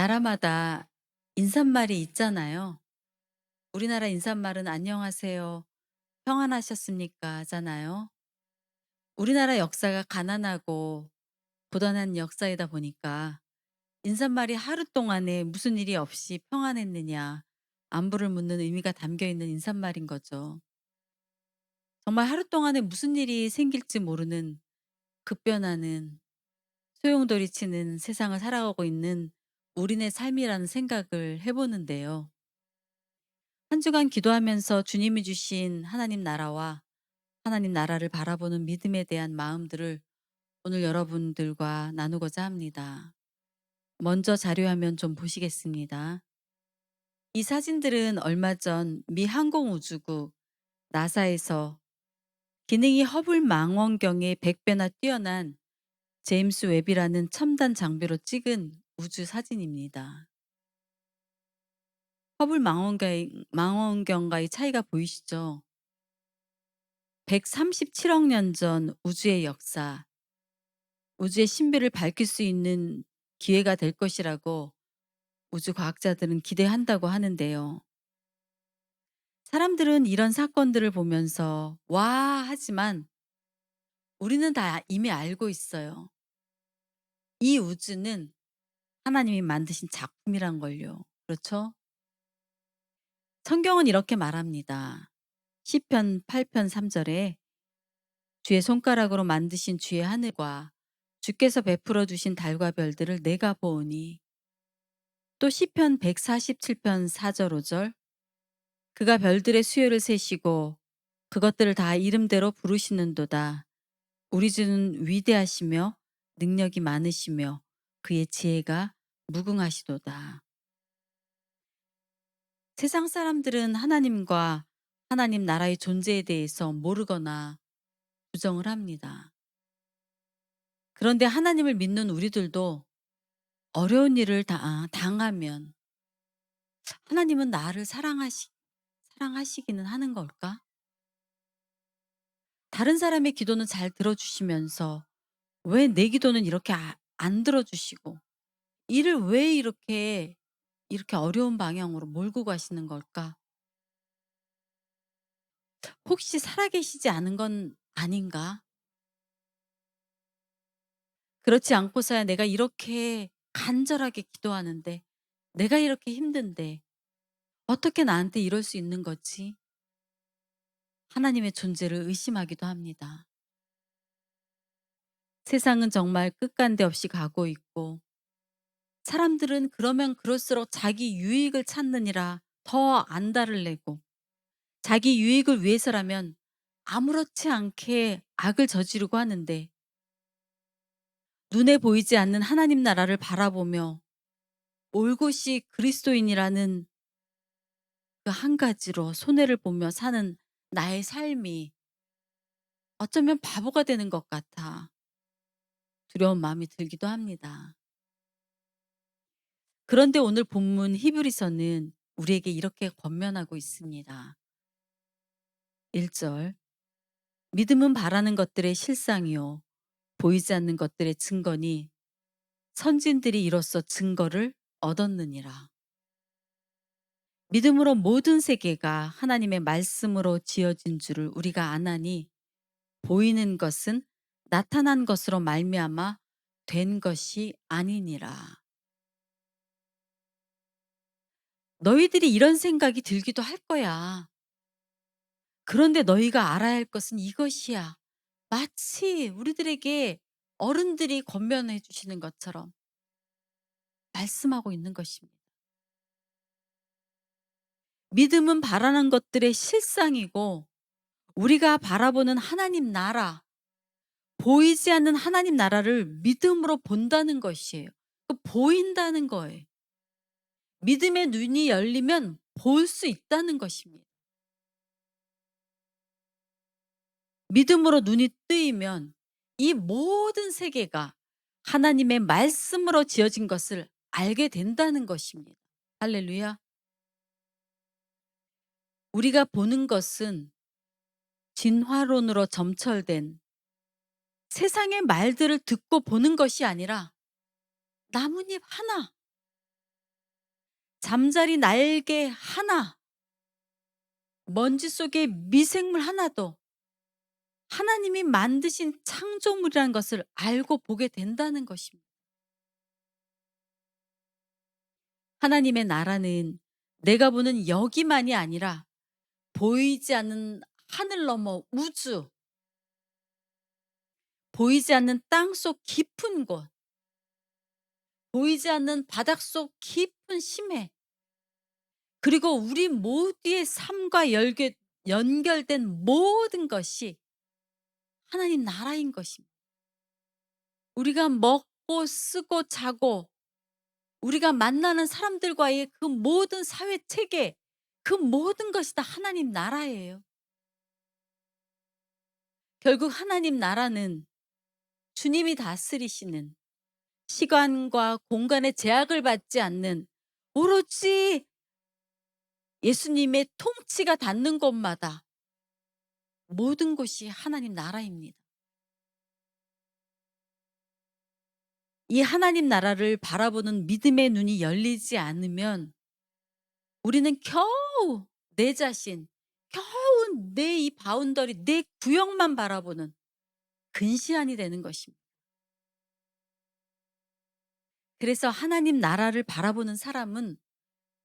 나라마다 인사말이 있잖아요. 우리나라 인사말은 "안녕하세요. 평안하셨습니까?" 잖아요. 우리나라 역사가 가난하고 고단한 역사이다 보니까 인사말이 하루 동안에 무슨 일이 없이 평안했느냐 안부를 묻는 의미가 담겨 있는 인사말인 거죠. 정말 하루 동안에 무슨 일이 생길지 모르는 급변하는 소용돌이치는 세상을 살아가고 있는 우리네 삶이라는 생각을 해 보는데요. 한 주간 기도하면서 주님이 주신 하나님 나라와 하나님 나라를 바라보는 믿음에 대한 마음들을 오늘 여러분들과 나누고자 합니다. 먼저 자료화면 좀 보시겠습니다. 이 사진들은 얼마 전 미 항공우주국 나사에서 기능이 허블 망원경의 100배나 뛰어난 제임스 웹이라는 첨단 장비로 찍은 우주 사진입니다. 허블 망원경과의 차이가 보이시죠? 137억 년 전 우주의 역사, 우주의 신비를 밝힐 수 있는 기회가 될 것이라고 우주 과학자들은 기대한다고 하는데요. 사람들은 이런 사건들을 보면서 "와." 하지만 우리는 다 이미 알고 있어요. 이 우주는 하나님이 만드신 작품이란 걸요. 그렇죠? 성경은 이렇게 말합니다. 시편 8편 3 절에 "주의 손가락으로 만드신 주의 하늘과 주께서 베풀어 주신 달과 별들을 내가 보오니." 또 시편 147편 4절 5절 "그가 별들의 수요를 세시고 그것들을 다 이름대로 부르시는도다. 우리 주는 위대하시며 능력이 많으시며 그의 지혜가 무궁하시도다." 세상 사람들은 하나님과 하나님 나라의 존재에 대해서 모르거나 부정을 합니다. 그런데 하나님을 믿는 우리들도 어려운 일을 당하면 '하나님은 나를 사랑하시기는 하는 걸까?' 다른 사람의 기도는 잘 들어 주시면서 왜 내 기도는 이렇게 안 들어 주시고 일을 왜 이렇게 어려운 방향으로 몰고 가시는 걸까? 혹시 살아계시지 않은 건 아닌가? 그렇지 않고서야 내가 이렇게 간절하게 기도하는데, 내가 이렇게 힘든데 어떻게 나한테 이럴 수 있는 거지? 하나님의 존재를 의심하기도 합니다. 세상은 정말 끝간데 없이 가고 있고 사람들은 그러면 그럴수록 자기 유익을 찾느니라 더 안달을 내고 자기 유익을 위해서라면 아무렇지 않게 악을 저지르고 하는데 눈에 보이지 않는 하나님 나라를 바라보며 올곧이 그리스도인이라는 그 한 가지로 손해를 보며 사는 나의 삶이 어쩌면 바보가 되는 것 같아 두려운 마음이 들기도 합니다. 그런데 오늘 본문 히브리서는 우리에게 이렇게 권면하고 있습니다. 1 절 "믿음은 바라는 것들의 실상이요 보이지 않는 것들의 증거니 선진들이 이로써 증거를 얻었느니라." 믿음으로 모든 세계가 하나님의 말씀으로 지어진 줄을 우리가 아나니 보이는 것은 나타난 것으로 말미암아 된 것이 아니니라. 너희들이 이런 생각이 들기도 할 거야. 그런데 너희가 알아야 할 것은 이것이야. 마치 우리들에게 어른들이 권면해 주시는 것처럼 말씀하고 있는 것입니다. 믿음은 바라는 것들의 실상이고 우리가 바라보는 하나님 나라, 보이지 않는 하나님 나라를 믿음으로 본다는 것이에요. 보인다는 거예요. 믿음의 눈이 열리면 볼 수 있다는 것입니다. 믿음으로 눈이 뜨이면 이 모든 세계가 하나님의 말씀으로 지어진 것을 알게 된다는 것입니다. 할렐루야. 우리가 보는 것은 진화론으로 점철된 세상의 말들을 듣고 보는 것이 아니라 나뭇잎 하나, 잠자리 날개 하나, 먼지 속에 미생물 하나도 하나님이 만드신 창조물이라는 것을 알고 보게 된다는 것입니다. 하나님의 나라는 내가 보는 여기만이 아니라 보이지 않는 하늘 너머 우주, 보이지 않는 땅속 깊은 곳, 보이지 않는 바닷속 깊은 심해, 그리고 우리 모두의 삶과 연결된 모든 것이 하나님 나라인 것입니다. 우리가 먹고 쓰고 자고 우리가 만나는 사람들과의 그 모든 사회 체계, 그 모든 것이 다 하나님 나라예요. 결국 하나님 나라는 주님이 다스리시는, 시간과 공간의 제약을 받지 않는, 오로지 예수님의 통치가 닿는 곳마다 모든 곳이 하나님 나라입니다. 이 하나님 나라를 바라보는 믿음의 눈이 열리지 않으면 우리는 겨우 내 자신, 겨우 내 이 바운더리, 내 구역만 바라보는 근시안이 되는 것입니다. 그래서 하나님 나라를 바라보는 사람은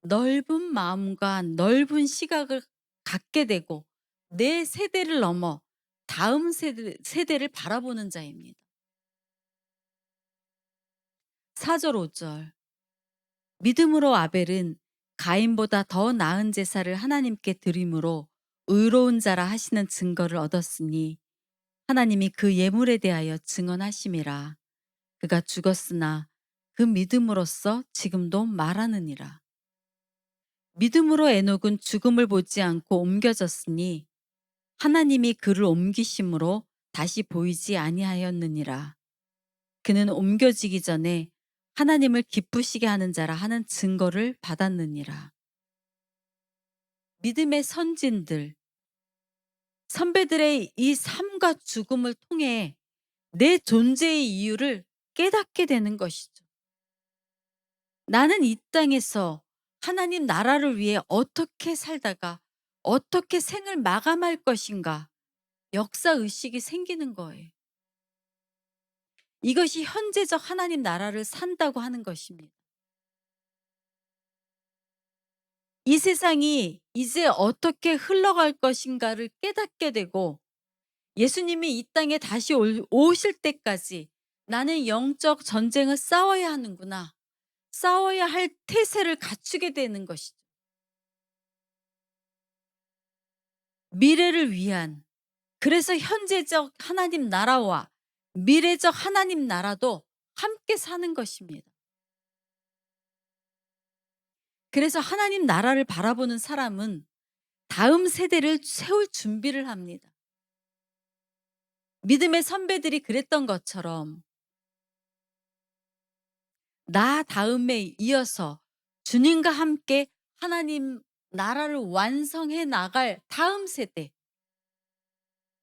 넓은 마음과 넓은 시각을 갖게 되고 내 세대를 넘어 다음 세대를 바라보는 자입니다. 4절 5절, 믿음으로 아벨은 가인보다 더 나은 제사를 하나님께 드림으로 의로운 자라 하시는 증거를 얻었으니 하나님이 그 예물에 대하여 증언하심이라. 그가 죽었으나 그 믿음으로써 지금도 말하느니라. 믿음으로 에녹은 죽음을 보지 않고 옮겨졌으니 하나님이 그를 옮기심으로 다시 보이지 아니하였느니라. 그는 옮겨지기 전에 하나님을 기쁘시게 하는 자라 하는 증거를 받았느니라. 믿음의 선진들, 선배들의 이 삶과 죽음을 통해 내 존재의 이유를 깨닫게 되는 것이죠. 나는 이 땅에서 하나님 나라를 위해 어떻게 살다가 어떻게 생을 마감할 것인가, 역사 의식이 생기는 거예요. 이것이 현재적 하나님 나라를 산다고 하는 것입니다. 이 세상이 이제 어떻게 흘러갈 것인가를 깨닫게 되고 예수님이 이 땅에 다시 오실 때까지 나는 영적 전쟁을 싸워야 하는구나, 싸워야 할 태세를 갖추게 되는 것이죠. 미래를 위한, 그래서 현재적 하나님 나라와 미래적 하나님 나라도 함께 사는 것입니다. 그래서 하나님 나라를 바라보는 사람은 다음 세대를 세울 준비를 합니다. 믿음의 선배들이 그랬던 것처럼 나 다음에 이어서 주님과 함께 하나님 나라를 완성해 나갈 다음 세대,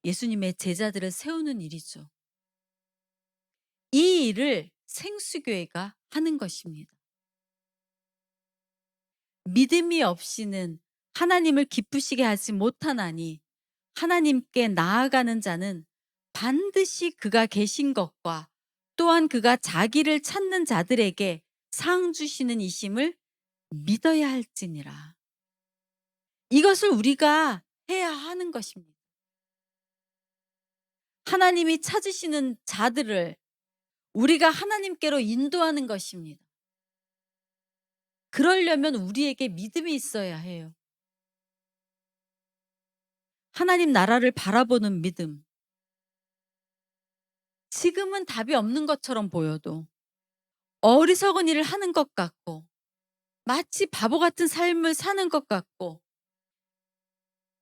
예수님의 제자들을 세우는 일이죠. 이 일을 생수교회가 하는 것입니다. 믿음이 없이는 하나님을 기쁘시게 하지 못하나니 하나님께 나아가는 자는 반드시 그가 계신 것과 또한 그가 자기를 찾는 자들에게 상 주시는 이심을 믿어야 할지니라. 이것을 우리가 해야 하는 것입니다. 하나님이 찾으시는 자들을 우리가 하나님께로 인도하는 것입니다. 그러려면 우리에게 믿음이 있어야 해요. 하나님 나라를 바라보는 믿음. 지금은 답이 없는 것처럼 보여도 어리석은 일을 하는 것 같고 마치 바보 같은 삶을 사는 것 같고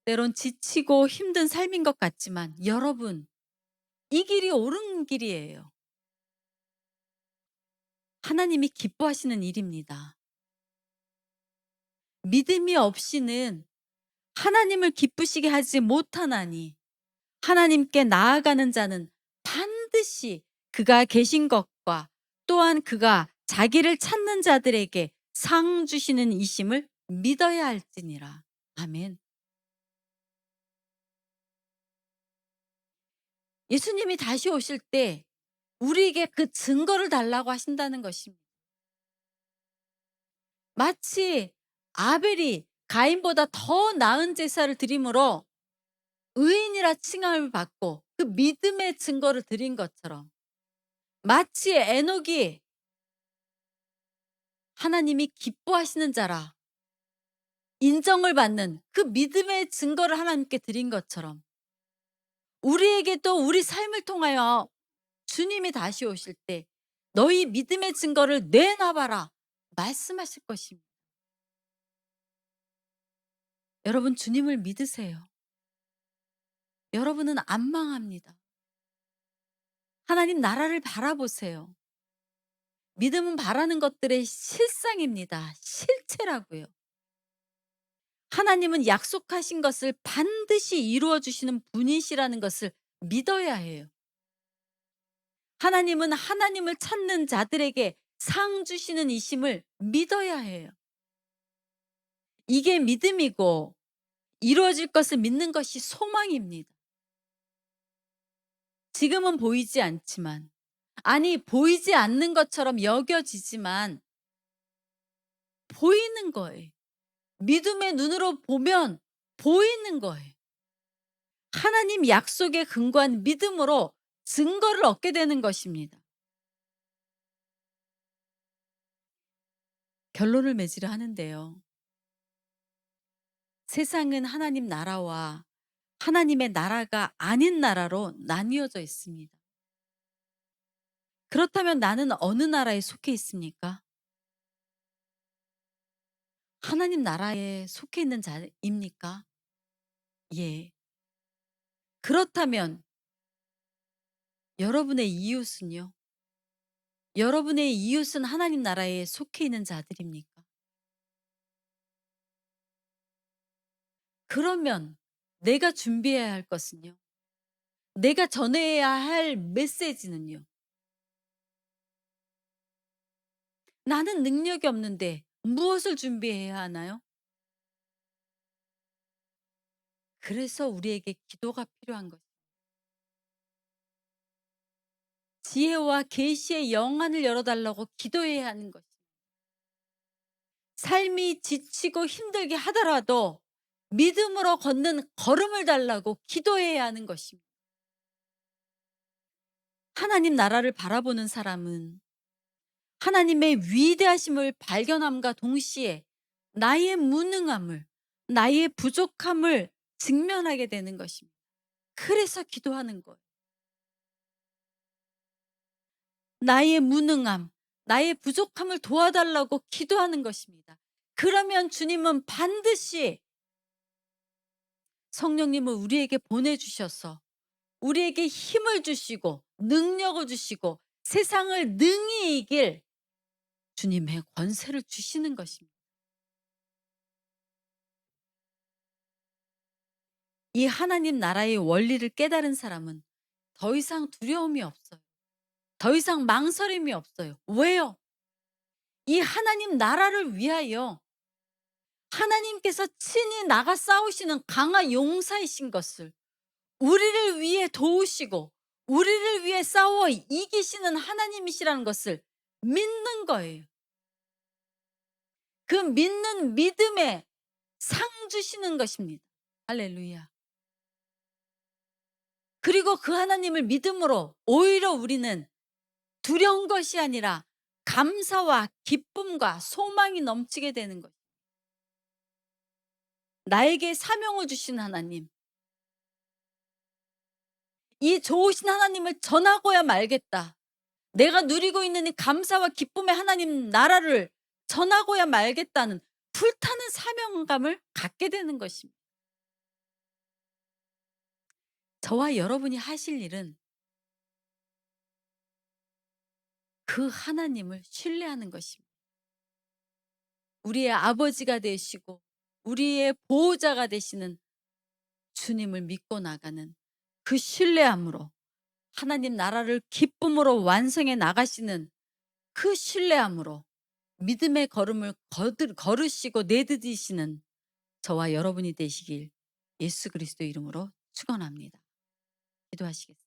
때론 지치고 힘든 삶인 것 같지만 여러분, 이 길이 옳은 길이에요. 하나님이 기뻐하시는 일입니다. 믿음이 없이는 하나님을 기쁘시게 하지 못하나니 하나님께 나아가는 자는 반드시 그가 계신 것과 또한 그가 자기를 찾는 자들에게 상 주시는 이심을 믿어야 할지니라. 아멘. 예수님이 다시 오실 때 우리에게 그 증거를 달라고 하신다는 것입니다. 마치 아벨이 가인보다 더 나은 제사를 드림으로 의인이라 칭함을 받고 그 믿음의 증거를 드린 것처럼, 마치 에녹이 하나님이 기뻐하시는 자라 인정을 받는 그 믿음의 증거를 하나님께 드린 것처럼, 우리에게 또 우리 삶을 통하여 주님이 다시 오실 때 너희 믿음의 증거를 내놔봐라 말씀하실 것입니다. 여러분, 주님을 믿으세요. 여러분은 안 망합니다. 하나님 나라를 바라보세요. 믿음은 바라는 것들의 실상입니다. 실체라고요. 하나님은 약속하신 것을 반드시 이루어 주시는 분이시라는 것을 믿어야 해요. 하나님은 하나님을 찾는 자들에게 상 주시는 이심을 믿어야 해요. 이게 믿음이고, 이루어질 것을 믿는 것이 소망입니다. 지금은 보이지 않지만, 아니 보이지 않는 것처럼 여겨지지만 보이는 거예요. 믿음의 눈으로 보면 보이는 거예요. 하나님 약속에 근거한 믿음으로 증거를 얻게 되는 것입니다. 결론을 맺으려 하는데요. 세상은 하나님 나라와 하나님의 나라가 아닌 나라로 나뉘어져 있습니다. 그렇다면 나는 어느 나라에 속해 있습니까? 하나님 나라에 속해 있는 자입니까? 예. 그렇다면 여러분의 이웃은요? 여러분의 이웃은 하나님 나라에 속해 있는 자들입니까? 그러면 내가 준비해야 할 것은요? 내가 전해야 할 메시지는요? 나는 능력이 없는데 무엇을 준비해야 하나요? 그래서 우리에게 기도가 필요한 것. 지혜와 계시의 영안을 열어달라고 기도해야 하는 것. 삶이 지치고 힘들게 하더라도 믿음으로 걷는 걸음을 달라고 기도해야 하는 것입니다. 하나님 나라를 바라보는 사람은 하나님의 위대하심을 발견함과 동시에 나의 무능함을, 나의 부족함을 직면하게 되는 것입니다. 그래서 기도하는 거예요. 나의 무능함, 나의 부족함을 도와달라고 기도하는 것입니다. 그러면 주님은 반드시 성령님을 우리에게 보내주셔서 우리에게 힘을 주시고 능력을 주시고 세상을 능히 이길 주님의 권세를 주시는 것입니다. 이 하나님 나라의 원리를 깨달은 사람은 더 이상 두려움이 없어요. 더 이상 망설임이 없어요. 왜요? 이 하나님 나라를 위하여 하나님께서 친히 나가 싸우시는 강한 용사이신 것을, 우리를 위해 도우시고 우리를 위해 싸워 이기시는 하나님이시라는 것을 믿는 거예요. 그 믿는 믿음에 상 주시는 것입니다. 할렐루야. 그리고 그 하나님을 믿음으로 오히려 우리는 두려운 것이 아니라 감사와 기쁨과 소망이 넘치게 되는 것. 나에게 사명을 주신 하나님, 이 좋으신 하나님을 전하고야 말겠다. 내가 누리고 있는 이 감사와 기쁨의 하나님 나라를 전하고야 말겠다는 불타는 사명감을 갖게 되는 것입니다. 저와 여러분이 하실 일은 그 하나님을 신뢰하는 것입니다. 우리의 아버지가 되시고 우리의 보호자가 되시는 주님을 믿고 나가는 그 신뢰함으로 하나님 나라를 기쁨으로 완성해 나가시는 그 신뢰함으로 믿음의 걸음을 걸으시고 내디디시는 저와 여러분이 되시길 예수 그리스도 이름으로 축원합니다. 기도하시겠습니다.